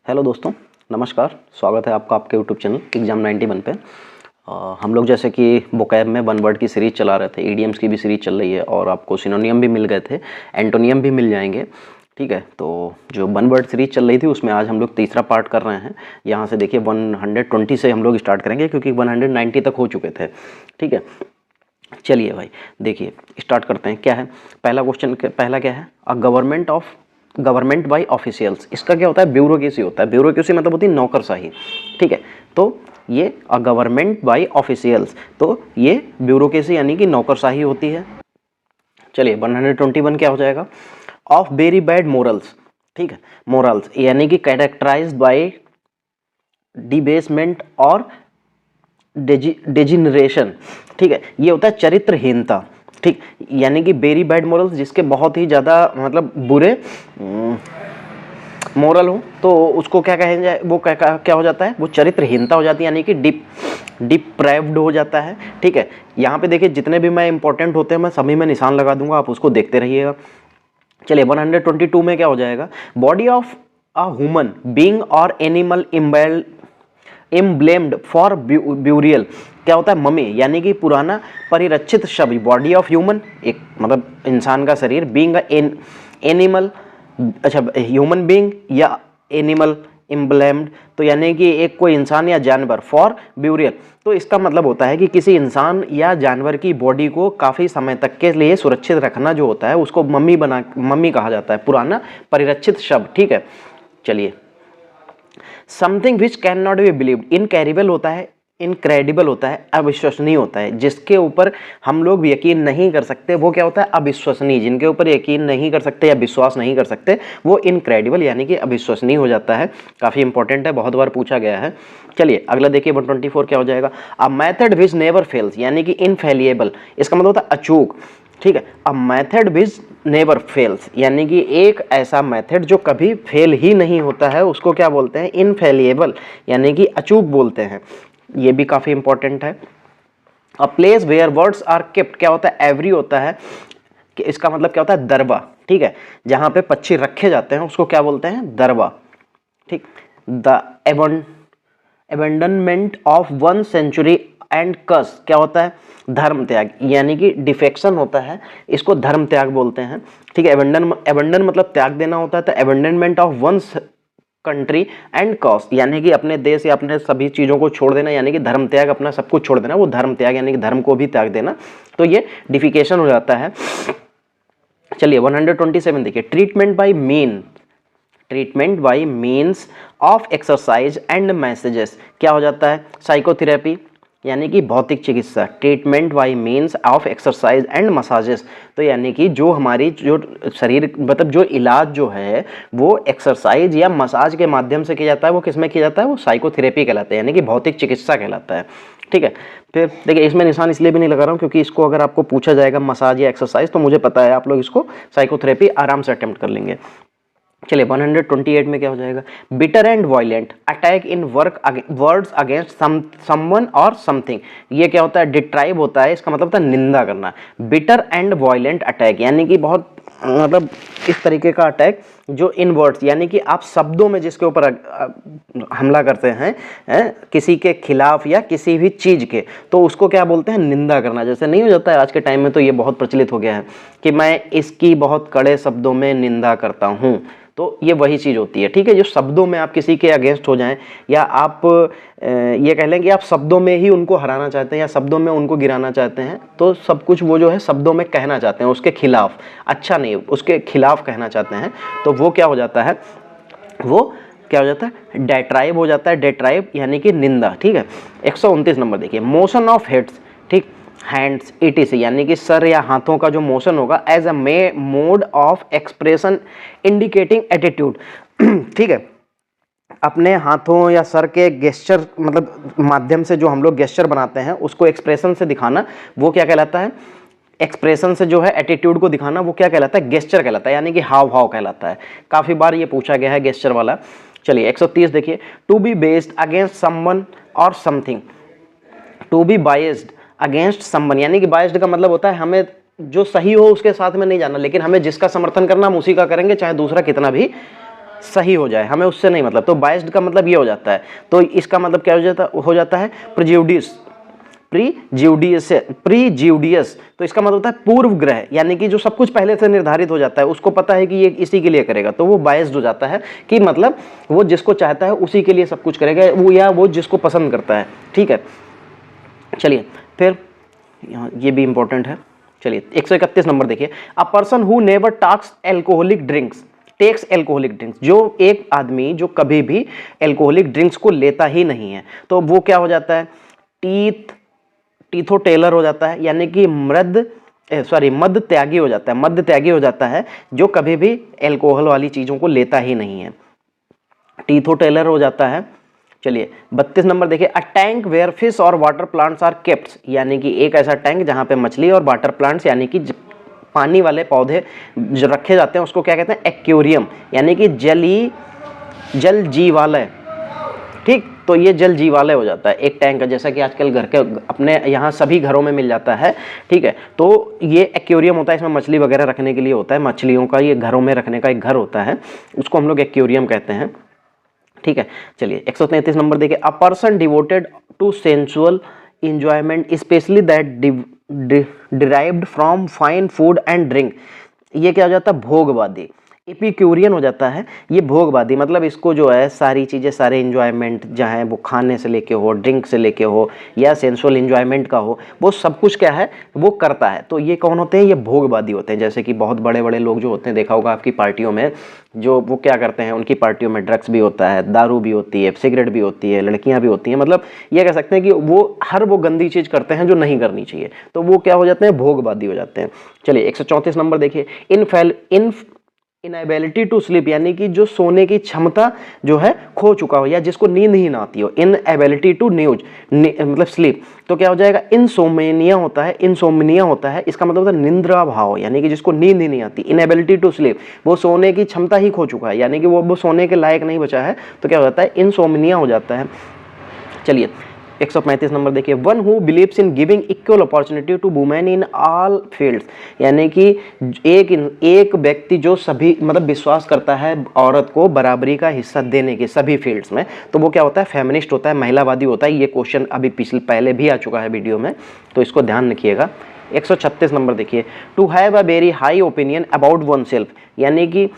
Hello दोस्तों, नमस्कार। स्वागत है आपका आपके यूट्यूब चैनल एग्जाम 91 पे। हम लोग जैसे कि वोकैब में वन वर्ड की सीरीज़ चला रहे थे, ईडियम्स की भी सीरीज़ चल रही है और आपको सिनोनियम भी मिल गए थे, एंटोनियम भी मिल जाएंगे। ठीक है, तो जो वन वर्ड सीरीज़ चल रही थी उसमें आज हम लोग तीसरा पार्ट कर रहे हैं। यहाँ से देखिए 120 से हम लोग स्टार्ट करेंगे क्योंकि 190 तक हो चुके थे। ठीक है, चलिए भाई देखिए स्टार्ट करते हैं। क्या है पहला क्वेश्चन? पहला क्या है? Government by officials. इसका क्या होता है? ब्यूरोक्रेसी होता है। ब्यूरोक्रेसी मतलब होती है नौकरशाही। ठीक है, तो ये गवर्नमेंट बाय ऑफिशियल्स, तो ये ब्यूरोक्रेसी यानी कि नौकरशाही होती है। चलिए 121 क्या हो जाएगा? Of very bad morals. ठीक है, मोरल्स यानी कि कैरेक्टराइज्ड बाय डिबेसमेंट और डेजिनरेशन। ठीक है, ये होता है चरित्रहीनता। ठीक, यानी कि वेरी बैड मोरल्स जिसके बहुत ही ज़्यादा मतलब बुरे मोरल हो तो उसको क्या कहें जाए, वो क्या हो जाता है? वो चरित्रहीनता हो जाती है, यानी कि डिप्राइव्ड हो जाता है। ठीक है, यहाँ पे देखिए जितने भी मैं इंपॉर्टेंट होते हैं मैं सभी में निशान लगा दूंगा, आप उसको देखते रहिएगा। चलिए 122 में क्या हो जाएगा? Body of a human being और एनिमल इम्ब्लेम्ड फॉर ब्यूरियल। क्या होता है? मम्मी यानी कि पुराना परिरक्षित शव। बॉडी ऑफ ह्यूमन एक मतलब इंसान का शरीर, बीइंग एनिमल, अच्छा ह्यूमन बीइंग या एनिमल इम्ब्लेम्ड, तो यानी कि एक कोई इंसान या जानवर, फॉर ब्यूरियल तो इसका मतलब होता है कि किसी इंसान या जानवर की बॉडी को काफ़ी समय तक के लिए सुरक्षित रखना जो होता है उसको मम्मी कहा जाता है, पुराना परिरक्षित शव। ठीक है, चलिए something which can not be believed. Incredible होता है, इनक्रेडिबल होता है, अविश्वसनीय होता है, जिसके ऊपर हम लोग यकीन नहीं कर सकते वो क्या होता है? अविश्वसनीय। जिनके ऊपर यकीन नहीं कर सकते या विश्वास नहीं कर सकते वो इनक्रेडिबल यानी कि अविश्वसनीय हो जाता है। काफ़ी इंपॉर्टेंट है, बहुत बार पूछा गया है। चलिए अगला देखिए 124 क्या हो जाएगा? A method which never fails यानी कि इनफेलिएबल। इसका मतलब होता है अचूक। ठीक है, a method which never fails यानी कि एक ऐसा मेथड जो कभी फेल ही नहीं होता है उसको क्या बोलते हैं? इनफेलिएबल यानी कि अचूक बोलते हैं। ये भी काफी इंपॉर्टेंट है। A place where words are kept क्या होता है? एवरी होता है कि इसका मतलब क्या होता है? दरबा। ठीक है, जहां पे पक्षी रखे जाते हैं उसको क्या बोलते हैं? दरबा। ठीक, the abandonment of 1 century and कस क्या होता है? धर्म त्याग यानी कि डिफेक्शन होता है, इसको धर्म त्याग बोलते हैं। ठीक है, एबेंडन मतलब त्याग देना होता है, तो abandonment of 1 country and cos यानी कि अपने देश या अपने सभी चीज़ों को छोड़ देना, यानी कि धर्म त्याग, अपना सब कुछ छोड़ देना, वो धर्म त्याग यानी कि धर्म को भी त्याग देना, तो ये डिफिकेशन हो जाता है। चलिए 127 देखिए, treatment bye means of exercise and messages क्या हो जाता है? साइकोथेरेपी यानी कि भौतिक चिकित्सा। Treatment bye means of exercise and massages तो यानी कि जो हमारी जो शरीर मतलब जो इलाज जो है वो एक्सरसाइज या मसाज के माध्यम से किया जाता है, वो किस में किया जाता है? वो साइकोथेरेपी कहलाता है यानी कि भौतिक चिकित्सा कहलाता है। ठीक है, फिर देखिए इसमें निशान इसलिए भी नहीं लगा रहा हूँ क्योंकि इसको अगर आपको पूछा जाएगा मसाज या एक्सरसाइज तो मुझे पता है आप लोग इसको साइकोथेरेपी आराम से अटेम्प्ट कर लेंगे। चलिए 128 में क्या हो जाएगा? Bitter and violent attack in words against someone और समथिंग। ये क्या होता है? डिट्राइब होता है, इसका मतलब होता है निंदा करना। बिटर एंड वायलेंट अटैक यानी कि बहुत मतलब इस तरीके का अटैक जो इन वर्ड्स यानी कि आप शब्दों में जिसके ऊपर हमला करते हैं किसी के खिलाफ या किसी भी चीज़ के, तो उसको क्या बोलते हैं? निंदा करना। जैसे नहीं हो जाता है आज के टाइम में, तो ये बहुत प्रचलित हो गया है कि मैं इसकी बहुत कड़े शब्दों में निंदा करता हूँ, तो ये वही चीज़ होती है। ठीक है, जो शब्दों में आप किसी के अगेंस्ट हो जाएं या आप ये कह लें कि आप शब्दों में ही उनको हराना चाहते हैं या शब्दों में उनको गिराना चाहते हैं, तो सब कुछ वो जो है शब्दों में कहना चाहते हैं, उसके खिलाफ, अच्छा नहीं उसके खिलाफ कहना चाहते हैं, तो वो क्या हो जाता है? वो क्या हो जाता है? डेट्राइब हो जाता है। डेट्राइब यानी कि निंदा। ठीक है, 129 नंबर देखिए, मोशन ऑफ हेड्स। ठीक, हैंड्स इटीसी यानी कि सर या हाथों का जो मोशन होगा as a mode of expression indicating attitude. ठीक है, अपने हाथों या सर के गेस्चर मतलब माध्यम से जो हम लोग गेस्चर बनाते हैं उसको एक्सप्रेशन से दिखाना, वो क्या कहलाता है? एक्सप्रेशन से जो है एटीट्यूड को दिखाना वो क्या कहलाता है? गेस्चर कहलाता है, यानी कि हाव भाव कहलाता है। काफी बार ये पूछा गया है गेस्चर वाला। चलिए 130 देखिए, to be based against someone और something. To be biased against someone यानी कि बाइस्ड का मतलब होता है हमें जो सही हो उसके साथ में नहीं जाना, लेकिन हमें जिसका समर्थन करना हम उसी का करेंगे चाहे दूसरा कितना भी सही हो जाए, हमें उससे नहीं मतलब। तो बायस्ड का मतलब ये हो जाता है, तो इसका मतलब क्या हो जाता है प्रीजुडियस। तो इसका मतलब होता है पूर्व ग्रह, यानी कि जो सब कुछ पहले से निर्धारित हो जाता है, उसको पता है कि ये इसी के लिए करेगा, तो वो बायस्ड हो जाता है, कि मतलब वो जिसको चाहता है उसी के लिए सब कुछ करेगा, वो या वो जिसको पसंद करता है। ठीक है, चलिए फिर यहाँ ये भी इंपॉर्टेंट है। चलिए 131 नंबर देखिए, a person who never takes alcoholic drinks, जो एक आदमी जो कभी भी एल्कोहलिक ड्रिंक्स को लेता ही नहीं है, तो वो क्या हो जाता है, टीथो टेलर हो जाता है, यानी कि मद त्यागी हो जाता है, जो कभी भी एल्कोहल वाली चीजों को लेता ही नहीं है, टीथो टेलर हो जाता है। चलिए 32 नंबर देखिए, अ टैंक वेयर फिश और वाटर प्लांट्स आर केप्ट, यानी कि एक ऐसा टैंक जहां पे मछली और वाटर प्लांट्स यानी कि पानी वाले पौधे जो रखे जाते हैं उसको क्या कहते हैं, एक्वेरियम, यानी कि जल जीवालय। ठीक, तो ये जल जीवालय हो जाता है एक टैंक का, जैसा कि आजकल घर के अपने यहाँ सभी घरों में मिल जाता है। ठीक है, तो ये एक्वेरियम होता है, इसमें मछली वगैरह रखने के लिए होता है, मछलियों का ये घरों में रखने का एक घर होता है, उसको हम लोग एक्वेरियम कहते हैं। ठीक है, चलिए 133 नंबर देखिए, a person devoted to sensual enjoyment specially that derived from fine food and drink, ये क्या हो जाता है, भोगवादी, एपिक्यूरियन हो जाता है ये भोगवादी, मतलब इसको जो है सारी चीज़ें, सारे इंजॉयमेंट चाहे वो खाने से लेके हो, ड्रिंक से लेके हो, या सेंसुअल इंजॉयमेंट का हो, वो सब कुछ क्या है वो करता है। तो ये कौन होते हैं, ये भोगवादी होते हैं। जैसे कि बहुत बड़े बड़े लोग जो होते हैं, देखा होगा आपकी पार्टियों में, जो वो क्या करते हैं, उनकी पार्टियों में ड्रग्स भी होता है, दारू भी होती है, सिगरेट भी होती है, लड़कियां भी होती हैं, मतलब ये कह सकते हैं कि वो गंदी चीज़ करते हैं जो नहीं करनी चाहिए, तो वो क्या हो जाते हैं, भोगवादी हो जाते हैं। चलिए 134 नंबर देखिए, इनएबिलिटी टू स्लीप, यानी कि जो सोने की क्षमता जो है खो चुका हो, या जिसको नींद ही ना आती हो, इनएबिलिटी टू मतलब स्लीप, तो क्या हो जाएगा, इंसोम्निया होता है। इसका मतलब होता है निंद्रा भाव, यानी कि जिसको नींद ही नहीं आती, इनएबिलिटी टू स्लीप, वो सोने की क्षमता ही खो चुका है, यानी कि वो सोने के लायक नहीं बचा है, तो क्या हो जाता है, इंसोम्निया हो जाता है। चलिए 135 नंबर देखिए, one who believes in giving equal opportunity to women in all fields, यानी कि एक व्यक्ति जो सभी मतलब विश्वास करता है औरत को बराबरी का हिस्सा देने के सभी फील्ड्स में, तो वो क्या होता है, फेमिनिस्ट होता है, महिलावादी होता है। ये क्वेश्चन अभी पहले भी आ चुका है वीडियो में, तो इसको ध्यान रखिएगा। 136 नंबर देखिए, to have a very high opinion about oneself, यानी कि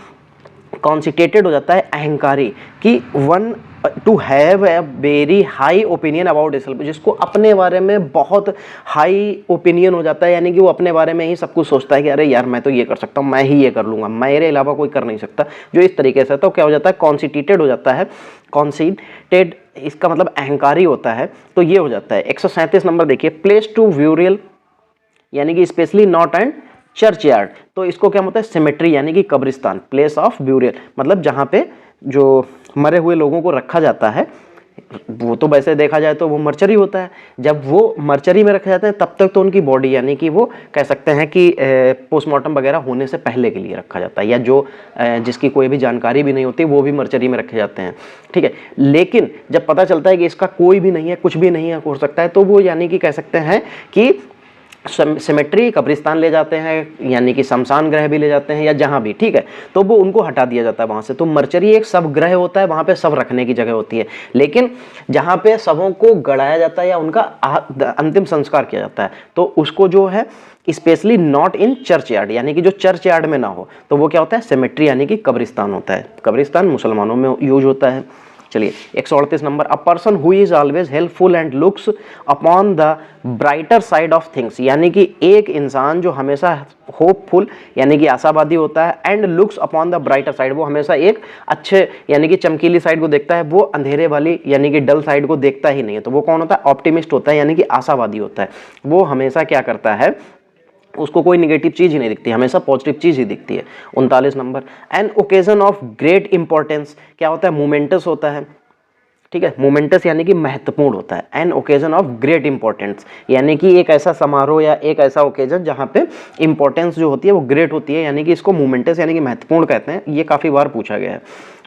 कॉन्सिटेटेड हो जाता है अहंकारी, कि to have a very high opinion about himself, जिसको अपने बारे में बहुत हाई ओपिनियन हो जाता है, यानी कि वो अपने बारे में ही सब कुछ सोचता है कि अरे यार मैं तो ये कर सकता हूँ, मैं ही ये कर लूँगा, मेरे अलावा कोई कर नहीं सकता, जो इस तरीके से, तो क्या हो जाता है, कॉन्सिटेटेड हो जाता है। कॉन्सिटेड इसका मतलब अहंकारी होता है, तो ये हो जाता है। 137 नंबर देखिए, प्लेस टू ब्यूरियल, यानी कि specially not and church yard, तो इसको क्या होता है, सिमेट्री, यानी कि कब्रिस्तान, प्लेस ऑफ ब्यूरियल, मतलब जहाँ पे जो मरे हुए लोगों को रखा जाता है, वो तो वैसे देखा जाए तो वो मर्चरी होता है। जब वो मर्चरी में रखे जाते हैं तब तक तो उनकी बॉडी, यानी कि वो कह सकते हैं कि पोस्टमार्टम वगैरह होने से पहले के लिए रखा जाता है, या जो जिसकी कोई भी जानकारी भी नहीं होती वो भी मर्चरी में रखे जाते हैं। ठीक है, लेकिन जब पता चलता है कि इसका कोई भी नहीं है, कुछ भी नहीं है, हो सकता है, तो वो यानी कि कह सकते हैं कि सिमेट्री कब्रिस्तान ले जाते हैं, यानी कि शमशान ग्रह भी ले जाते हैं, या जहां भी, ठीक है, तो वो उनको हटा दिया जाता है वहां से। तो मर्चरी एक सब ग्रह होता है, वहां पे सब रखने की जगह होती है, लेकिन जहां पे सबों को गड़ाया जाता है या उनका अंतिम संस्कार किया जाता है, तो उसको जो है specially not in church yard, यानी कि जो चर्च यार्ड में ना हो, तो वो क्या होता है, सिमेट्री, यानी कि कब्रिस्तान होता है। कब्रिस्तान मुसलमानों में यूज होता है। चलिए 138 number, a person who is always helpful and looks upon the brighter side of things, यानी कि एक इंसान जो हमेशा होपफुल, यानी कि आशावादी होता है, and looks upon the brighter side, वो हमेशा एक अच्छे यानी कि चमकीली साइड को देखता है, वो अंधेरे वाली यानी कि डल साइड को देखता ही नहीं है। तो वो कौन होता है, ऑप्टिमिस्ट होता है, यानी कि आशावादी होता है। वो हमेशा क्या करता है, उसको कोई नेगेटिव चीज ही नहीं दिखती, हमेशा पॉजिटिव चीज ही दिखती है। 39 number, an occasion of great importance, क्या होता है, मोमेंटस होता है। ठीक है, मोमेंटस यानी कि महत्वपूर्ण होता है। An occasion of great importance, यानी कि एक ऐसा समारोह या एक ऐसा ओकेजन जहां पे इंपॉर्टेंस जो होती है वो ग्रेट होती है, यानी कि इसको मोमेंटस यानी कि महत्वपूर्ण कहते हैं। ये काफी बार पूछा गया है।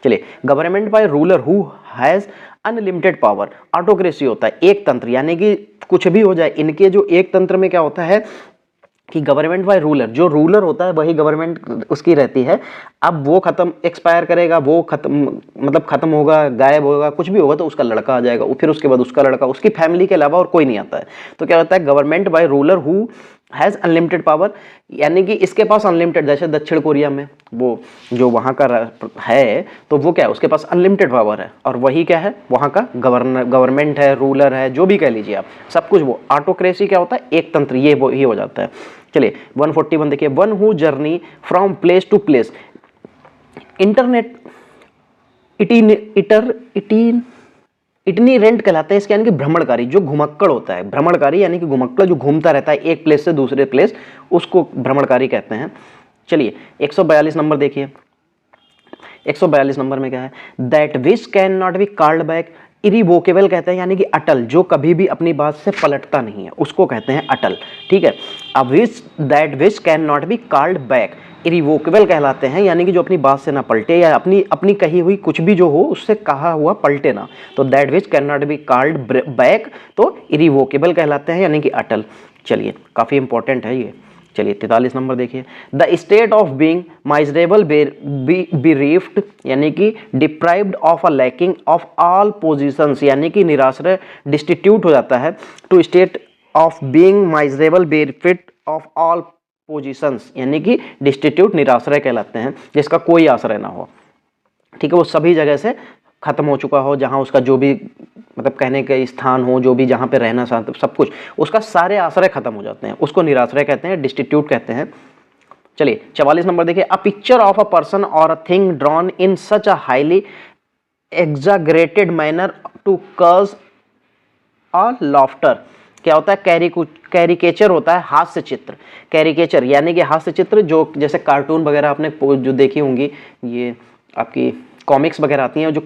चलिए, government by ruler who has unlimited power, autocracy होता है, एक तंत्र, यानी कि कुछ भी हो जाए, इनके जो एक तंत्र में क्या होता है कि गवर्नमेंट बाय रूलर, जो रूलर होता है वही गवर्नमेंट उसकी रहती है। अब वो खत्म एक्सपायर करेगा, वो खत्म मतलब खत्म होगा, गायब होगा, कुछ भी होगा तो उसका लड़का आ जाएगा, फिर उसके बाद उसका लड़का, उसकी फैमिली के अलावा और कोई नहीं आता है। तो क्या होता है, government by ruler who has unlimited power, यानी कि इसके पास अनलिमिटेड, जैसे दक्षिण कोरिया में वो जो वहाँ का है तो वो क्या है, उसके पास अनलिमिटेड पावर है, और वही क्या है, वहाँ का गवर्नमेंट है, रूलर है, जो भी कह लीजिए आप, सब कुछ वो। ऑटोक्रेसी क्या होता है, एक तंत्र, ये वो ही हो जाता है। चलिए 141 देखिए, one who journey from place to place, internet itinerant कहलाता है इसके, यानी कि भ्रमणकारी, जो घुमक्कड़ होता है, भ्रमणकारी यानी कि घुमक्कड़ जो घूमता रहता है एक प्लेस से दूसरे प्लेस, उसको भ्रमणकारी कहते हैं। चलिए 142 नंबर देखिए, 142 नंबर में क्या है, that which can not be called back, irrevocable कहते हैं, यानी कि अटल, जो कभी भी अपनी बात से पलटता नहीं है उसको कहते हैं अटल, ठीक है। अब which, that which can not be called back, irrevocable कहलाते हैं, यानी कि जो अपनी बात से ना पलटे, या अपनी कही हुई कुछ भी जो हो उससे कहा हुआ पलटे ना, तो that which can not be called back तो इरिवोकेबल कहलाते हैं, यानी कि अटल। चलिए काफ़ी इंपॉर्टेंट है ये। चलिए 43 नंबर देखिए, the state of being miserable bereft, यानी कि deprived of a lacking of all positions, यानी कि निराश्रय, डिस्टिट्यूट हो जाता है, to state of being miserable bereft of all positions, यानी कि डिस्टिट्यूट निराश्रय कहलाते हैं, जिसका कोई आश्रय ना हो, ठीक है, वो सभी जगह से खत्म हो चुका हो, जहां उसका जो भी मतलब कहने के स्थान हो, जो भी जहां पे रहना चाहते सब कुछ, उसका सारे आश्रय खत्म हो जाते हैं, उसको निराश्रय कहते हैं, डिस्टिट्यूट कहते हैं। चलिए 44 नंबर देखिए, a picture of a person और a thing drawn in such a highly exaggerated manner to cause a laughter, क्या होता है, कैरिकेचर होता है, हास्य चित्र, कैरिकेचर यानी कि हास्य चित्र, जो जैसे कार्टून वगैरह आपने जो देखी होंगी, ये आपकी कॉमिक्स वगैरह आती हैं, जो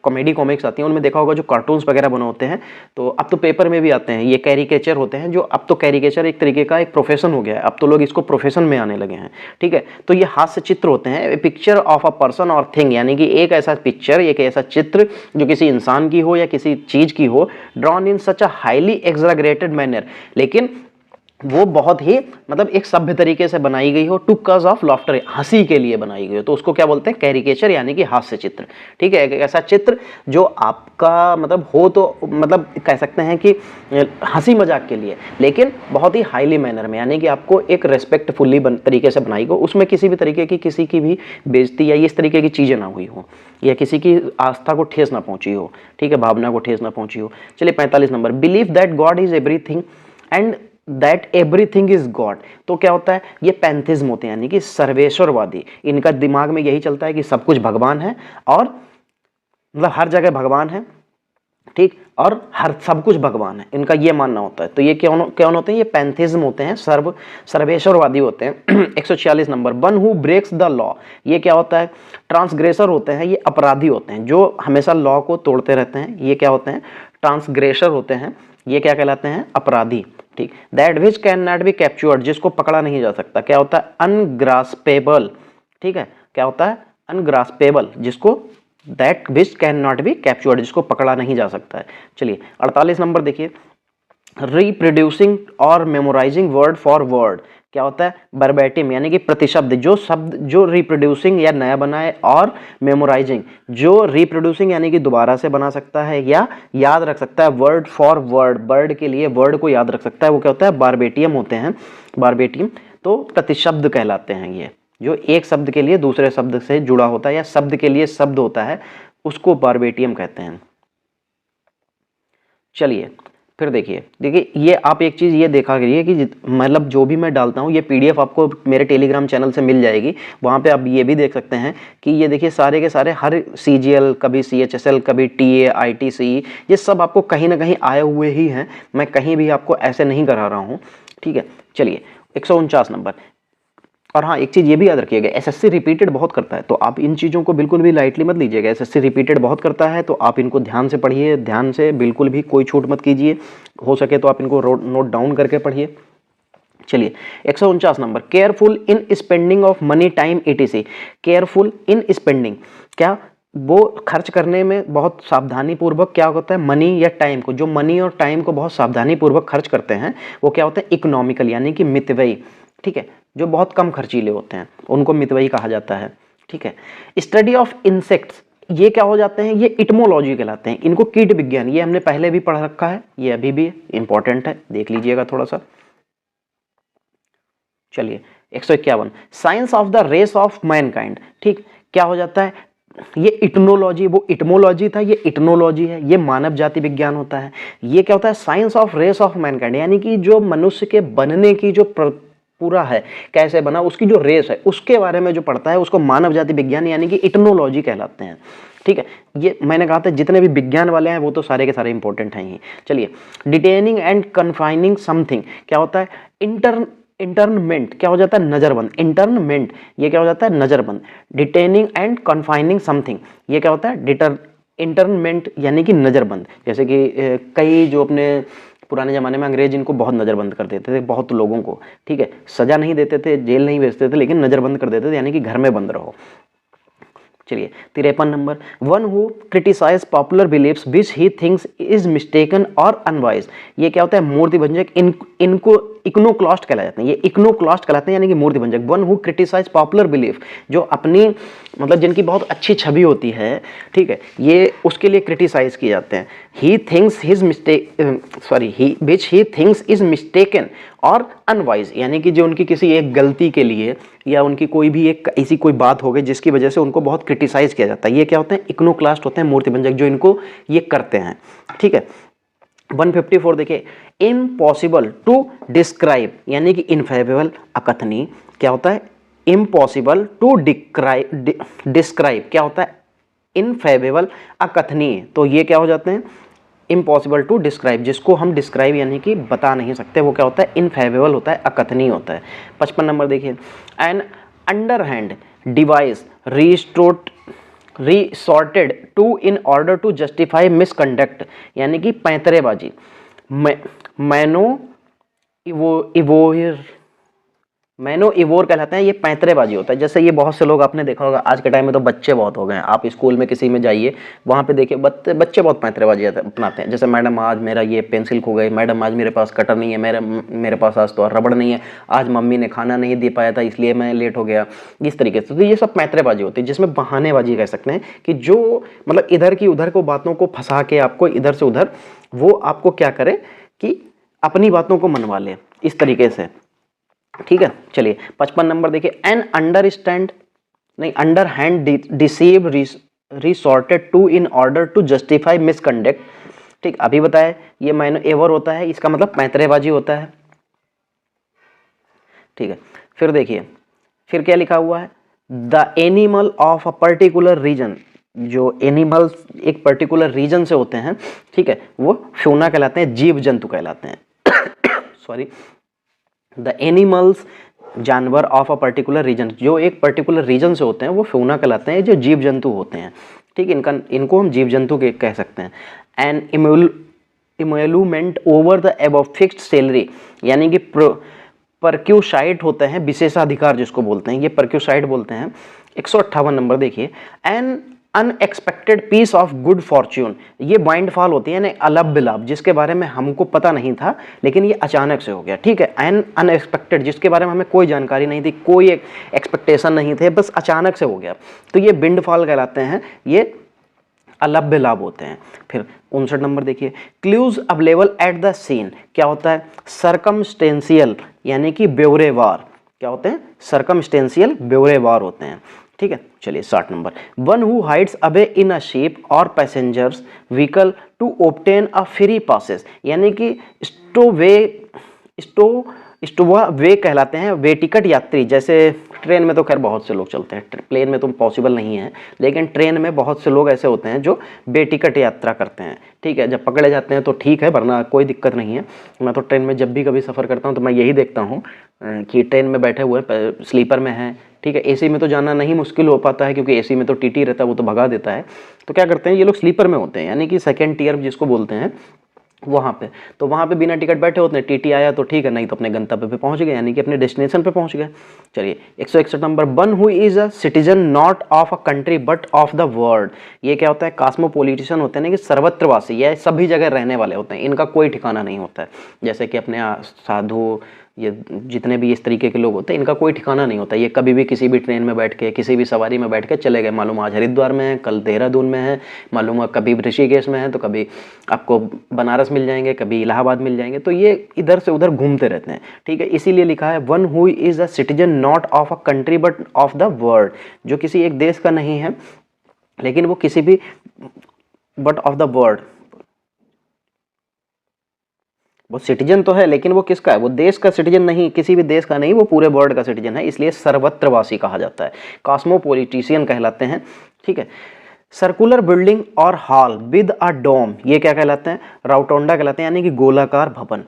कॉमेडी कॉमिक्स आती हैं, उनमें देखा होगा जो कार्टून्स वगैरह बने होते हैं, तो अब तो पेपर में भी आते हैं, ये कैरिकेचर होते हैं, जो अब तो कैरिकेचर एक तरीके का एक प्रोफेशन हो गया है, अब तो लोग इसको प्रोफेशन में आने लगे हैं, ठीक है। तो ये हास्य चित्र होते हैं, पिक्चर ऑफ अ पर्सन और थिंग, यानी कि एक ऐसा पिक्चर, एक ऐसा चित्र जो किसी इंसान की हो या किसी चीज की हो, drawn in such a highly exaggerated manner, लेकिन वो बहुत ही मतलब एक सभ्य तरीके से बनाई गई हो, टू कॉज ऑफ लॉफ्टर, हंसी के लिए बनाई गई हो, तो उसको क्या बोलते हैं, कैरिकेचर, यानी कि हास्य चित्र, ठीक है। एक ऐसा चित्र जो आपका मतलब हो, तो मतलब कह सकते हैं कि हंसी मजाक के लिए, लेकिन बहुत ही हाईली मैनर में, यानी कि आपको एक रेस्पेक्टफुली तरीके से बनाई गई, उसमें किसी भी तरीके की किसी की भी बेइज्जती या इस तरीके की चीज़ें ना हुई हो, या किसी की आस्था को ठेस ना पहुंची हो, ठीक है, भावना को ठेस ना पहुंची हो। चलिए 45 number, believe that God is everything and that everything is God, तो क्या होता है, ये पैंथिज्म होते हैं, यानी कि सर्वेश्वरवादी, इनका दिमाग में यही चलता है कि सब कुछ भगवान है, और मतलब हर जगह भगवान है, ठीक, और हर सब कुछ भगवान है, इनका ये मानना होता है। तो ये कौन होते हैं, ये पैंथिज्म होते हैं, सर्वेश्वरवादी होते हैं। 146 number, one who breaks the law, ये क्या होता है, ट्रांसग्रेसर होते हैं, ये अपराधी होते हैं, जो हमेशा लॉ को तोड़ते रहते हैं, ये क्या होते हैं, ट्रांसग्रेसर होते हैं, ये क्या कहलाते हैं, अपराधी, ठीक। That which can not be captured, जिसको पकड़ा नहीं जा सकता, क्या होता है, अनग्रास्पेबल, ठीक है, क्या होता है, अनग्रास्पेबल, जिसको that which can not be captured, जिसको पकड़ा नहीं जा सकता है। चलिए 48 नंबर देखिए, रिप्रोड्यूसिंग और मेमोराइजिंग वर्ड फॉर वर्ड, क्या होता है, वर्बैटिम, यानी कि प्रतिशब्द, जो शब्द जो रिप्रोड्यूसिंग या नया बनाए, और मेमोराइजिंग, जो रिप्रोड्यूसिंग यानी कि दोबारा से बना सकता है या याद रख सकता है, वर्ड फॉर वर्ड, वर्ड के लिए वर्ड को याद रख सकता है, वो क्या होता है, बारबेटियम होते हैं, बारबेटियम, तो प्रतिशब्द कहलाते हैं ये, जो एक शब्द के लिए दूसरे शब्द से जुड़ा होता है, या शब्द के लिए शब्द होता है, उसको बारबेटियम कहते हैं। चलिए फिर देखिए ये आप एक चीज़ ये देखा करिए कि मतलब जो भी मैं डालता हूँ, ये पीडीएफ आपको मेरे टेलीग्राम चैनल से मिल जाएगी, वहाँ पे आप ये भी देख सकते हैं कि ये देखिए सारे के सारे, हर सीजीएल, कभी सीएचएसएल, कभी टीए, आईटीसीई, ये सब आपको कहीं ना कहीं आए हुए ही हैं, मैं कहीं भी आपको ऐसे नहीं करा रहा हूँ, ठीक है। चलिए 149 नंबर, और हाँ एक चीज़ ये भी याद रखिएगा, एसएससी रिपीटेड बहुत करता है, तो आप इन चीज़ों को बिल्कुल भी लाइटली मत लीजिएगा, एसएससी रिपीटेड बहुत करता है, तो आप इनको ध्यान से पढ़िए, ध्यान से, बिल्कुल भी कोई छूट मत कीजिए, हो सके तो आप इनको नोट डाउन करके पढ़िए। चलिए 149 number, careful in spending of money time etc, careful in spending, क्या वो खर्च करने में बहुत सावधानी पूर्वक क्या होता है, मनी या टाइम को, जो मनी और टाइम को बहुत सावधानी पूर्वक खर्च करते हैं वो क्या होता है, इकोनॉमिकल यानी कि मितव्ययी। ठीक है, जो बहुत कम खर्चीले होते हैं उनको मितव्ययी कहा जाता है। ठीक है, स्टडी ऑफ इंसेक्ट्स, ये क्या हो जाते हैं, ये इटमोलॉजी कहलाते हैं। इनको कीट विज्ञान, ये हमने पहले भी पढ़ रखा है, ये अभी भी इंपॉर्टेंट है, देख लीजिएगा थोड़ा सा। चलिए 151, science of the race of mankind. ठीक, क्या हो जाता है, ये इटनोलॉजी, वो इटमोलॉजी था, ये इटनोलॉजी है, ये मानव जाति विज्ञान होता है। ये क्या होता है, science of race of mankind, यानी कि जो मनुष्य के बनने की जो पूरा है, कैसे बना, उसकी जो रेस है उसके बारे में जो पढ़ता है उसको मानव जाति विज्ञान यानी कि इटनोलॉजी कहलाते हैं। ठीक है, ये मैंने कहा था जितने भी विज्ञान वाले हैं वो तो सारे के सारे इंपॉर्टेंट हैं ही। चलिए, डिटेनिंग एंड कन्फाइनिंग समथिंग, क्या होता है, इंटरनमेंट, क्या हो जाता है, नजरबंद। इंटरनमेंट, ये क्या हो जाता है, नजरबंद। डिटेनिंग एंड कन्फाइनिंग समथिंग, ये क्या होता है, इंटरनमेंट यानी कि नजरबंद। जैसे कि कई जो अपने पुराने ज़माने में अंग्रेज इनको बहुत नज़रबंद कर देते थे, बहुत लोगों को। ठीक है, सज़ा नहीं देते थे, जेल नहीं भेजते थे, लेकिन नज़रबंद कर देते थे, यानी कि घर में बंद रहो। चलिए 53 number, one who criticize popular beliefs which he thinks is mistaken or unwise, ये क्या होता है, मूर्ति भंजक। इनको इग्नोक्लास्ट कहला जाते हैं, ये इग्नोक्लास्ट कहलाते हैं यानी कि मूर्ति भंजक। One who criticize popular belief, जो अपनी मतलब जिनकी बहुत अच्छी छवि होती है, ठीक है, ये उसके लिए क्रिटिसाइज किए जाते हैं। He thinks his mistake, sorry, he which he thinks is mistaken or unwise, यानी कि जो उनकी किसी एक गलती के लिए या उनकी कोई भी एक ऐसी कोई बात हो गई जिसकी वजह से उनको बहुत क्रिटिसाइज किया जाता है, ये क्या होते हैं, इग्नोक्लास्ट होते हैं, मूर्ति भंजक, जो इनको ये करते हैं। ठीक है, 154 देखिए, इम्पॉसिबल टू डिस्क्राइब, यानी कि इनफेबल, अकथनीय, क्या होता है, इम्पॉसिबल टू डिस्क्राइब, क्या होता है, इनफेबल, अकथनीय, तो ये क्या हो जाते हैं, इम्पॉसिबल टू डिस्क्राइब, जिसको हम डिस्क्राइब यानी कि बता नहीं सकते, वो क्या होता है, इनफेबल होता है, अकथनीय होता है। 55 नंबर देखिए, an underhand device resorted to in order to justify misconduct, यानी कि पैंतरेबाजी। मैनो इवोर कहलाते हैं, ये पैंतरेबाजी होता है। जैसे ये बहुत से लोग आपने देखा होगा, आज के टाइम में तो बच्चे बहुत हो गए हैं, आप स्कूल में किसी में जाइए, वहाँ पे देखिए बच्चे बहुत पैंतरेबाजी अपनाते हैं। जैसे मैडम आज मेरा ये पेंसिल खो गई, मैडम आज मेरे पास कटर नहीं है, मेरे पास आज तो रबड़ नहीं है, आज मम्मी ने खाना नहीं दे पाया था इसलिए मैं लेट हो गया, इस तरीके से। तो ये सब पैंतरेबाजी होती है, जिसमें बहानेबाजी कह सकते हैं, कि जो मतलब इधर की उधर को बातों को फंसा के आपको इधर से उधर वो आपको क्या करे कि अपनी बातों को मनवा ले, इस तरीके से। ठीक है, चलिए 55 नंबर देखिए, एन अंडरस्टैंड नहीं underhand deceive resorted to in order to justify misconduct. ठीक, अभी बताया ये मैनो एवर होता है, इसका मतलब पैंतरेबाजी होता है। ठीक है, फिर देखिए, फिर क्या लिखा हुआ है, the animal of a particular region, जो एनिमल्स एक पर्टिकुलर रीजन से होते हैं, ठीक है, वो फ्यूना कहलाते हैं, जीव जंतु कहलाते हैं। सॉरी, द एनिमल्स, जानवर ऑफ अ पर्टिकुलर रीजन, जो एक पर्टिकुलर रीजन से होते हैं वो फ्यूना कहलाते हैं, जो जीव जंतु होते हैं। ठीक, इनको हम जीव जंतु के कह सकते हैं। An emolument over the above fixed salary, यानी कि परक्यूसाइट होते हैं, विशेषाधिकार जिसको बोलते हैं, ये परक्यूसाइट बोलते हैं। 158 नंबर देखिए, an unexpected piece of good fortune, ये माइंड फॉल होती है ना, अलभ लाभ, जिसके बारे में हमको पता नहीं था लेकिन ये अचानक से हो गया। ठीक है, एन अनएक्सपेक्टेड, जिसके बारे में हमें कोई जानकारी नहीं थी, कोई एक्सपेक्टेशन नहीं थे, बस अचानक से हो गया, तो ये विंड फॉल कहलाते हैं, ये अलभ्य लाभ होते हैं। फिर 59 नंबर देखिए, clues available at the scene, क्या होता है, सरकमस्टेंशियल, यानी कि ब्यौरेवार, क्या होते हैं, सरकमस्टेंशियल ब्यौरेवार होते हैं। ठीक है, चलिए 60 नंबर, one who hides away in a ship और passengers vehicle to obtain a free passes, यानी कि स्टोवे कहलाते हैं, वे टिकट यात्री। जैसे ट्रेन में तो खैर बहुत से लोग चलते हैं, प्लेन में तो पॉसिबल नहीं है, लेकिन ट्रेन में बहुत से लोग ऐसे होते हैं जो बेटिकट यात्रा करते हैं। ठीक है, जब पकड़े जाते हैं तो ठीक है, वरना कोई दिक्कत नहीं है। मैं तो ट्रेन में जब भी कभी सफ़र करता हूँ तो मैं यही देखता हूँ कि ट्रेन में बैठे हुए स्लीपर में हैं, ठीक है, एसी में तो जाना नहीं मुश्किल हो पाता है, क्योंकि एसी में तो टीटी रहता है, वो तो भगा देता है। तो क्या करते हैं ये लोग, स्लीपर में होते हैं, यानी कि सेकेंड टियर जिसको बोलते हैं, वहाँ पे, तो वहाँ पे बिना टिकट बैठे होते हैं, टीटी आया तो ठीक है, नहीं तो अपने गंतव्य पे पहुँच गए, यानी कि अपने डेस्टिनेशन पे पहुँच गए। चलिए 161 number, one who is a citizen not of a country but of the world. ये क्या होता है, कॉस्मोपॉलिटिशियन होते हैं ना, कि सर्वत्रवासी, ये सभी जगह रहने वाले होते हैं, इनका कोई ठिकाना नहीं होता है। जैसे कि अपने साधु, ये जितने भी इस तरीके के लोग होते हैं, इनका कोई ठिकाना नहीं होता, ये कभी भी किसी भी ट्रेन में बैठ के, किसी भी सवारी में बैठ के चले गए, मालूम आज हरिद्वार में है, कल देहरादून में है, मालूम कभी ऋषिकेश में है, तो कभी आपको बनारस मिल जाएंगे, कभी इलाहाबाद मिल जाएंगे, तो ये इधर से उधर घूमते रहते हैं, ठीक है। इसीलिए लिखा है one who is a citizen not of a country but of the world, जो किसी एक देश का नहीं है, लेकिन वो किसी भी, बट ऑफ द वर्ल्ड, वो सिटीजन तो है लेकिन वो किसका है, वो देश का सिटीजन नहीं, किसी भी देश का नहीं, वो पूरे वर्ल्ड का सिटीजन है, इसलिए सर्वत्रवासी कहा जाता है, कॉस्मोपॉलिटिशियन कहलाते हैं, ठीक है। सर्कुलर बिल्डिंग और हॉल विद अ डोम, ये क्या कहलाते हैं, राउटोंडा कहलाते हैं, यानी कि गोलाकार भवन,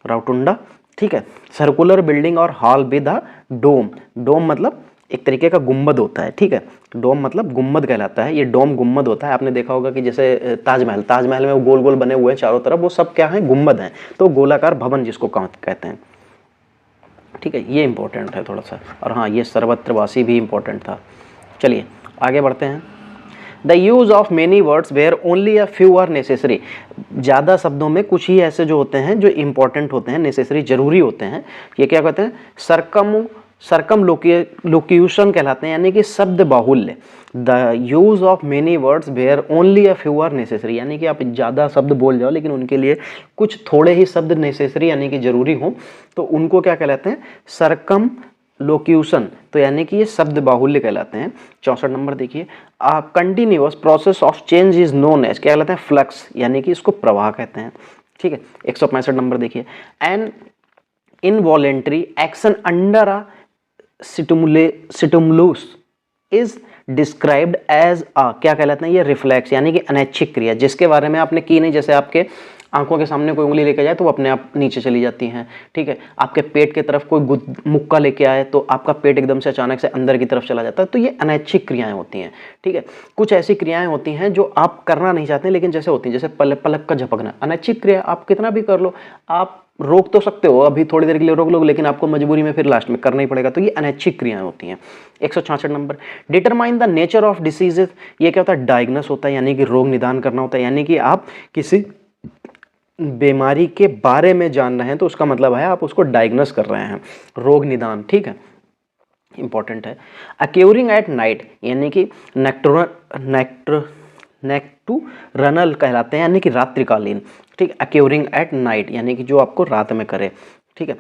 राउटोंडा, ठीक है। सर्कुलर बिल्डिंग और हॉल विद अ डोम, डोम मतलब एक तरीके का गुम्बद होता है, ठीक है, डोम मतलब गुम्बद कहलाता है, ये डोम गुम्बद होता है। आपने देखा होगा कि जैसे ताजमहल, ताजमहल में वो गोल गोल बने हुए हैं चारों तरफ, वो सब क्या है, गुम्बद हैं, तो गोलाकार भवन जिसको कहते हैं, ठीक है, ये इंपॉर्टेंट है थोड़ा सा। और हाँ, ये सर्वत्रवासी भी इंपॉर्टेंट था। चलिए आगे बढ़ते हैं। The use of many words where only a few are necessary, ज़्यादा शब्दों में कुछ ही ऐसे जो होते हैं जो इंपॉर्टेंट होते हैं, नेसेसरी जरूरी होते हैं, ये क्या कहते हैं, सरकम लोक्यूशन कहलाते हैं, यानी कि शब्द बाहुल्य। The use of many words where only a few are necessary, यानी कि आप ज़्यादा शब्द बोल जाओ लेकिन उनके लिए कुछ थोड़े ही शब्द नेसेसरी यानी कि जरूरी हो, तो उनको क्या कहलाते हैं, सरकम लोक्यूशन, तो यानी कि ये शब्द बाहुल्य कहलाते हैं। 64 नंबर देखिए, continuous process of change is known as, क्या कहलाते हैं, फ्लक्स, यानी कि इसको प्रवाह कहते हैं, ठीक है। 165 नंबर देखिए, an involuntary action under a stimulus is described as a, क्या कहलाते हैं, ये रिफ्लेक्स, यानी कि अनैच्छिक क्रिया, जिसके बारे में आपने की नहीं, जैसे आपके आंखों के सामने कोई उंगली लेके जाए तो वो अपने आप नीचे चली जाती हैं, ठीक है। आपके पेट की तरफ कोई मुक्का लेके आए तो आपका पेट एकदम से अचानक से अंदर की तरफ चला जाता है, तो ये अनैच्छिक क्रियाएं होती हैं, ठीक है। कुछ ऐसी क्रियाएं होती हैं जो आप करना नहीं चाहते लेकिन जैसे होती हैं, जैसे पलक का झपकना, अनैच्छिक क्रिया, आप कितना भी कर लो, आप रोक तो सकते हो, अभी थोड़ी देर के लिए रोक लो, लेकिन आपको मजबूरी में फिर लास्ट में करना ही पड़ेगा, तो ये अनैच्छिक क्रियाएं होती हैं। 166 number, determine the nature of diseases, ये क्या होता है, डायग्नोस होता है, यानी कि रोग निदान करना होता है, यानी कि आप किसी बीमारी के बारे में जान रहे हैं तो उसका मतलब है आप उसको डायग्नोस कर रहे हैं, रोग निदान, ठीक है, इंपॉर्टेंट है। अक्यूरिंग एट नाइट, यानी कि नेक्टुरनल कहलाते हैं, यानी कि रात्रिकालीन, ठीक, अक्यूरिंग एट नाइट, यानी कि जो आपको रात में करे, ठीक है।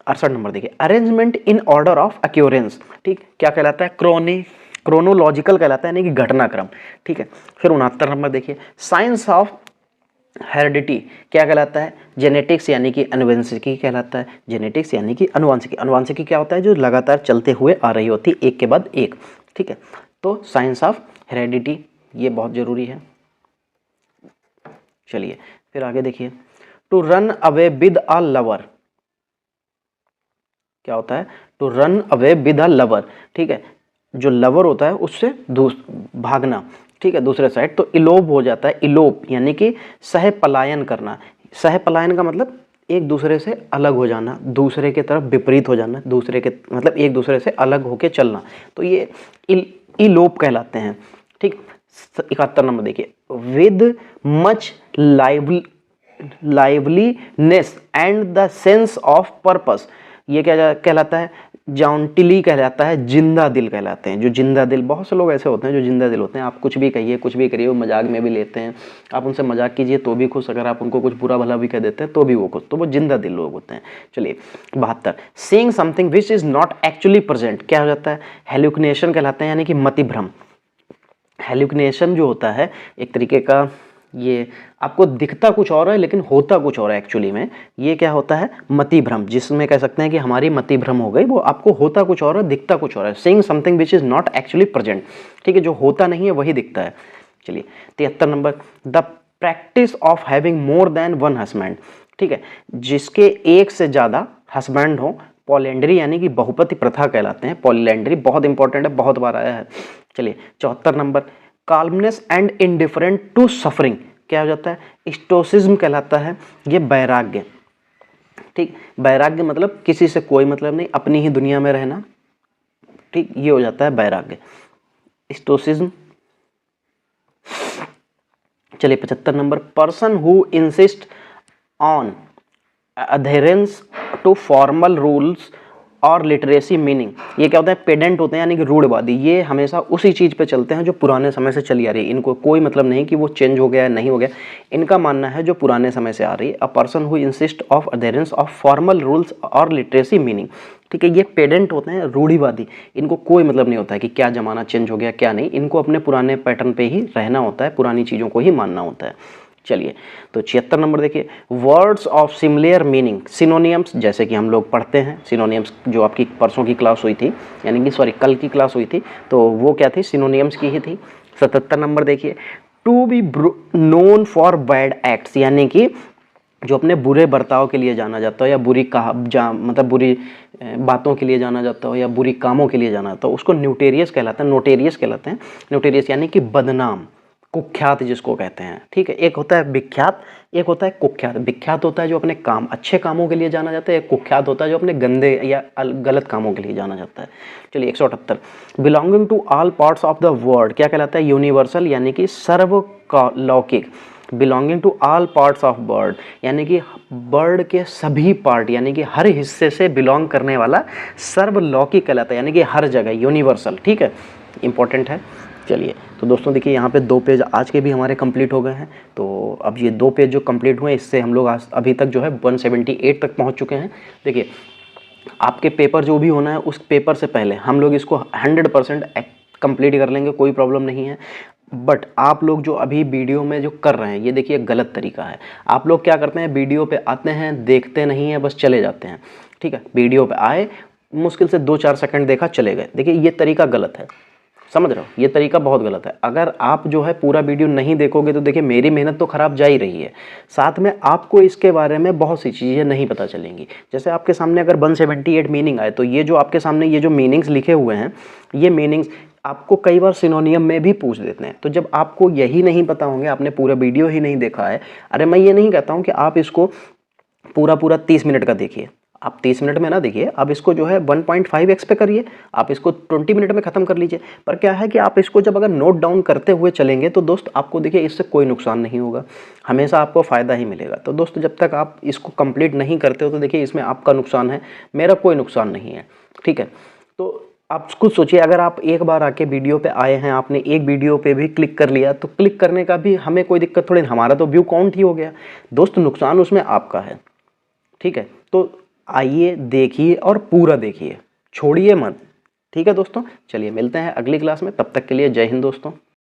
68 नंबर देखिए, arrangement in order of occurrence, ठीक, क्या कहलाता है, क्रोनोलॉजिकल कहलाता है, यानी कि घटनाक्रम, ठीक है। फिर 69 नंबर देखिए, साइंस ऑफ हेरिडिटी क्या कहलाता है, जेनेटिक्स यानी कि अनुवंशिकी कहलाता है, जेनेटिक्स यानी कि अनुवांशिकी, अनुवांशिकी क्या होता है, जो लगातार चलते हुए आ रही होती है एक के बाद एक, ठीक है। तो साइंस ऑफ हेरिडिटी ये बहुत जरूरी है। चलिए फिर आगे देखिए, to run away with a lover, क्या होता है, to run away with a lover, ठीक है, जो लवर होता है उससे भागना, ठीक है, दूसरे साइड, तो इलोप हो जाता है, इलोप यानी कि सह पलायन करना, सह पलायन का मतलब एक दूसरे से अलग हो जाना, दूसरे के तरफ विपरीत हो जाना, दूसरे के मतलब एक दूसरे से अलग होके चलना, तो ये इलोप कहलाते हैं, ठीक। 71 नंबर देखिए, with much liveliness and the sense of purpose, ये क्या कहलाता है, जॉन्टिली कहलाता है, जिंदा दिल कहलाते हैं, जो जिंदा दिल, बहुत से लोग ऐसे होते हैं जो जिंदा दिल होते हैं, आप कुछ भी कहिए, कुछ भी करिए, वो मजाक में भी लेते हैं, आप उनसे मजाक कीजिए तो भी खुश, अगर आप उनको कुछ बुरा भला भी कह देते हैं तो भी वो खुश, तो वो जिंदा दिल लोग होते हैं। चलिए 72, seeing something which is not actually present, क्या हो जाता है, हेलुसिनेशन कहलाते हैं, यानी कि मतिभ्रम। हेलुसिनेशन जो होता है एक तरीके का, ये आपको दिखता कुछ और है लेकिन होता कुछ और है एक्चुअली में, ये क्या होता है, मति भ्रम, जिसमें कह सकते हैं कि हमारी मति भ्रम हो गई, वो आपको होता कुछ और है, दिखता कुछ और है, seeing something which is not actually present, ठीक है, जो होता नहीं है वही दिखता है। चलिए 73 number, the practice of having more than one husband, ठीक है, जिसके एक से ज्यादा हस्बैंड हो, पॉलिएंड्री यानी कि बहुपति प्रथा कहलाते हैं, पॉलिएंड्री बहुत इंपॉर्टेंट है, बहुत बार आया है। चलिए 74 number, calmness and indifferent to suffering, क्या हो जाता है, स्टोसिज्म कहलाता है ये वैराग्य। ठीक, वैराग्य मतलब किसी से कोई मतलब नहीं, अपनी ही दुनिया में रहना। ठीक, ये हो जाता है वैराग्य, स्टोसिज्म। चलिए 75 number, person who insist on adherence to formal rules और लिटरेसी मीनिंग, ये क्या होता है, पेडेंट होते हैं यानी कि रूढ़वादी। ये हमेशा उसी चीज़ पे चलते हैं जो पुराने समय से चली आ रही है, इनको कोई मतलब नहीं कि वो चेंज हो गया है नहीं हो गया, इनका मानना है जो पुराने समय से आ रही है। अ person who insist of adherence of formal rules और लिटरेसी मीनिंग, ठीक है, ये पेडेंट होते हैं, रूढ़िवादी, इनको कोई मतलब नहीं होता है कि क्या ज़माना चेंज हो गया क्या नहीं, इनको अपने पुराने पैटर्न पे ही रहना होता है, पुरानी चीज़ों को ही मानना होता है। चलिए तो 76 नंबर देखिए, words of similar meaning, synonyms, जैसे कि हम लोग पढ़ते हैं सिनोनियम्स, जो आपकी परसों की क्लास हुई थी, यानी कि सॉरी कल की क्लास हुई थी, तो वो क्या थी, सिनोनियम्स की ही थी। 77 नंबर देखिए, to be known for bad acts, यानी कि जो अपने बुरे बर्ताव के लिए जाना जाता हो, या बुरी मतलब बुरी बातों के लिए जाना जाता हो, या बुरी कामों के लिए जाना जाता हो, उसको न्यूटेरियस कहलाता है, नोटेरियस कहलाते हैं। नोटेरियस यानी कि बदनाम, कुख्यात जिसको कहते हैं। ठीक है, एक होता है विख्यात, एक होता है कुख्यात। विख्यात होता है जो अपने काम अच्छे कामों के लिए जाना जाता है, एक कुख्यात होता है जो अपने गंदे या गलत कामों के लिए जाना जाता है। चलिए 178, belonging to all parts of the world, क्या कहलाता है, यूनिवर्सल यानी कि सर्वलौकिक। Belonging to all parts of bird, यानी कि बर्ड के सभी पार्ट यानी कि हर हिस्से से बिलोंग करने वाला सर्वलौकिक कहलाता है, यानी कि हर जगह, यूनिवर्सल। ठीक है, इंपॉर्टेंट है। चलिए तो दोस्तों देखिए, यहाँ पे 2 पेज आज के भी हमारे कंप्लीट हो गए हैं। तो अब ये 2 पेज जो कंप्लीट हुए, इससे हम लोग आज अभी तक जो है 178 तक पहुँच चुके हैं। देखिए आपके पेपर जो भी होना है, उस पेपर से पहले हम लोग इसको 100% कंप्लीट कर लेंगे, कोई प्रॉब्लम नहीं है। बट आप लोग जो अभी वीडियो में जो कर रहे हैं, ये देखिए गलत तरीका है। आप लोग क्या करते हैं, वीडियो पे आते हैं, देखते नहीं हैं, बस चले जाते हैं। ठीक है, वीडियो पे आए, मुश्किल से 2-4 सेकंड देखा, चले गए। देखिए ये तरीका गलत है, समझ रहे हो, ये तरीका बहुत गलत है। अगर आप जो है पूरा वीडियो नहीं देखोगे तो देखिए मेरी मेहनत तो खराब जा ही रही है, साथ में आपको इसके बारे में बहुत सी चीज़ें नहीं पता चलेंगी। जैसे आपके सामने अगर 178 मीनिंग आए, तो ये जो आपके सामने ये जो मीनिंग्स लिखे हुए हैं, ये मीनिंग्स आपको कई बार सिनोनियम में भी पूछ देते हैं। तो जब आपको यही नहीं पता होंगे, आपने पूरा वीडियो ही नहीं देखा है, अरे मैं ये नहीं कहता हूँ कि आप इसको पूरा 30 मिनट का देखिए, आप 30 मिनट में ना देखिए, आप इसको जो है 1.5x पे करिए, आप इसको 20 मिनट में ख़त्म कर लीजिए। पर क्या है कि आप इसको जब अगर नोट डाउन करते हुए चलेंगे तो दोस्त आपको देखिए इससे कोई नुकसान नहीं होगा, हमेशा आपको फ़ायदा ही मिलेगा। तो दोस्त जब तक आप इसको कंप्लीट नहीं करते हो तो देखिए इसमें आपका नुकसान है, मेरा कोई नुकसान नहीं है। ठीक है, तो आप खुद सोचिए, अगर आप एक बार आके वीडियो पे आए हैं, आपने एक वीडियो पे भी क्लिक कर लिया, तो क्लिक करने का भी हमें कोई दिक्कत थोड़ी, हमारा तो व्यू काउंट ही हो गया दोस्त, नुकसान उसमें आपका है। ठीक है, तो आइए देखिए और पूरा देखिए, छोड़िए मत। ठीक है दोस्तों, चलिए मिलते हैं अगली क्लास में, तब तक के लिए जय हिंद दोस्तों।